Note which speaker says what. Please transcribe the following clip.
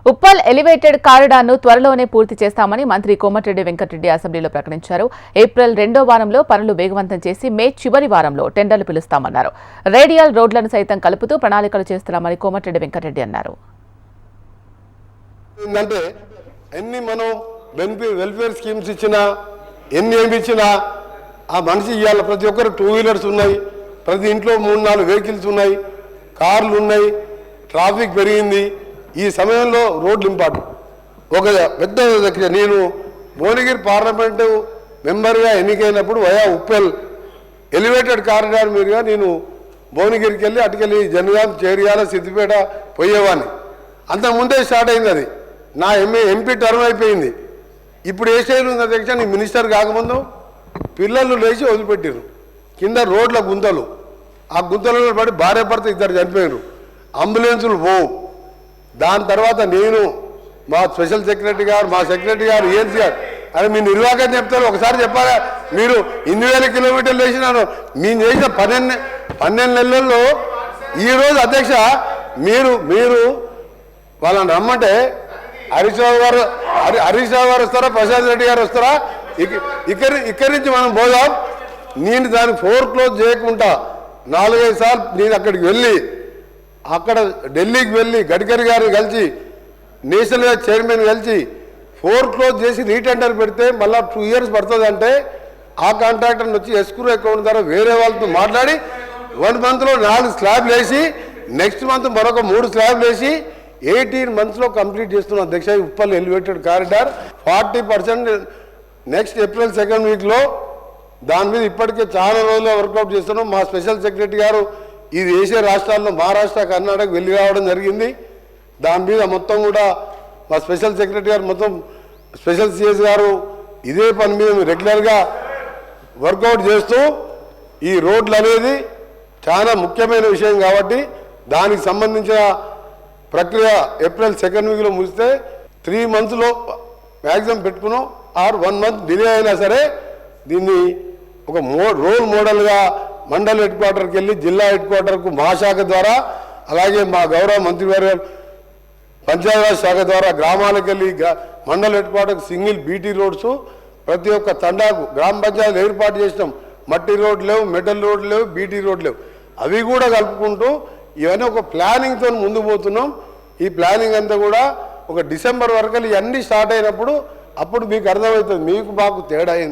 Speaker 1: Uppal elevated కారిడార్ను త్వరలోనే పూర్తి చేస్తామని మంత్రి కోమటిరెడ్డి వెంకటరెడ్డి అసెంబ్లీలో ప్రకటించారు. ఏప్రిల్ 2వ వారంలో పనులు వేగవంతం చేసి మే చివరి వారంలో టెండర్లు పిలుస్తామన్నారు. రేడియల్ రోడ్లను సైతం కలుపుతూ ప్రణాళికలు చేస్తున్నామని కోమటిరెడ్డి వెంకటరెడ్డి అన్నారు.
Speaker 2: వెల్ఫేర్ స్కీమ్స్ ఇచ్చినా ఏమి ఇచ్చినా ఆ మనిషి ఇవ్వాలి. ప్రతి ఒక్కరు 2 వీలర్స్ ఉన్నాయి, ప్రతి ఇంట్లో 3-4 వెహికల్స్ ఉన్నాయి, కార్లు ఉన్నాయి, ట్రాఫిక్ పెరిగింది. ఈ సమయంలో రోడ్లు ఇంపార్టెంట్. ఒక పెద్ద నేను భువనగిరి పార్లమెంటు మెంబర్గా ఎన్నికైనప్పుడు వయా ఉప్పల్ ఎలివేటెడ్ కారిడార్ మీదుగా నేను భువనగిరికి వెళ్ళి అటుకెళ్ళి జనగాం, చేరియాల, సిద్దిపేట పోయేవాడిని. అంతకుముందే స్టార్ట్ అయింది అది. నా ఎంపీ టర్మ్ అయిపోయింది. ఇప్పుడు ఏ స్టైల్ ఉంది అధ్యక్ష, నీ మినిస్టర్ కాకముందు పిల్లలు లేచి వదిలిపెట్టారు. కింద రోడ్ల గుంతలు, ఆ గుంతలలో పడి భార్య భర్త 2 చనిపోయారు. అంబులెన్సులు పోవు. దాని తర్వాత నేను, మా స్పెషల్ సెక్రటరీ గారు, మా సెక్రటరీ గారు, ఏఎన్సీ గారు, అరే మీ నిర్వాహకం చెప్తారు, ఒకసారి చెప్పాలా? మీరు 8,000 కిలోమీటర్లు వేసినాను. మేము చేసిన 12 నెలల్లో ఈరోజు అధ్యక్ష మీరు వాళ్ళని రమ్మంటే హరీష్ రావు గారు వస్తారా, ప్రశాంత్ రెడ్డి గారు వస్తారా? ఇక్కడి నుంచి మనం పోదాం. నేను దాన్ని క్లోజ్ చేయకుండా 4-5 సార్లు నేను అక్కడికి వెళ్ళి, అక్కడ ఢిల్లీకి వెళ్ళి గడ్కరీ గారిని కలిసి, నేషనల్ చైర్మన్ కలిసి క్లోజ్ చేసి రీటెండర్ పెడితే మళ్ళీ 2 ఇయర్స్ పడుతుందంటే ఆ కాంట్రాక్టర్ని వచ్చి ఎస్క్రూ అకౌంట్ ద్వారా వేరే వాళ్ళతో మాట్లాడి 1 మంత్లో 4 స్లాబ్లు వేసి, నెక్స్ట్ మంత్ మరొక 3 స్లాబ్లు వేసి 18 మంత్స్లో కంప్లీట్ చేస్తున్నాం అధ్యక్ష. Uppal elevated corridor 40% next April 2nd వీక్లో. దాని మీద ఇప్పటికే చాలా రోజులు వర్కౌట్ చేస్తున్నాం. మా స్పెషల్ సెక్రటరీ గారు ఇది వేసే రాష్ట్రాల్లో మహారాష్ట్ర, కర్ణాటక వెళ్ళి రావడం జరిగింది. దాని మీద మొత్తం కూడా మా స్పెషల్ సెక్రటరీ గారు, మొత్తం స్పెషల్ సిఎస్ గారు ఇదే పని మీద రెగ్యులర్గా వర్కౌట్ చేస్తూ, ఈ రోడ్లు అనేది చాలా ముఖ్యమైన విషయం కాబట్టి దానికి సంబంధించిన ప్రక్రియ ఏప్రిల్ 2nd వీక్లో ముగిస్తే 3 మంత్స్లో మ్యాక్సిమం పెట్టుకున్నాం. 1 మంత్ డిలే అయినా సరే దీన్ని ఒక రోల్ మోడల్గా మండల్ హెడ్ క్వార్టర్కి వెళ్ళి జిల్లా హెడ్ క్వార్టర్కు మా శాఖ ద్వారా, అలాగే మా గౌరవ మంత్రివర్గ పంచాయతీరాజ్ శాఖ ద్వారా గ్రామాలకు వెళ్ళి మండల్ హెడ్ క్వార్టర్కి సింగిల్ బీటీ రోడ్స్ ప్రతి ఒక్క తండాకు గ్రామ పంచాయతీలు ఏర్పాటు చేసినాం. మట్టి రోడ్లు లేవు, మెటల్ రోడ్లు లేవు, బీటీ రోడ్లు లేవు. అవి కూడా కలుపుకుంటూ ఇవన్నీ ఒక ప్లానింగ్తో ముందు పోతున్నాం. ఈ ప్లానింగ్ అంతా కూడా ఒక డిసెంబర్ వరకు ఇవన్నీ స్టార్ట్ అయినప్పుడు అప్పుడు మీకు అర్థమవుతుంది మీకు మాకు తేడా.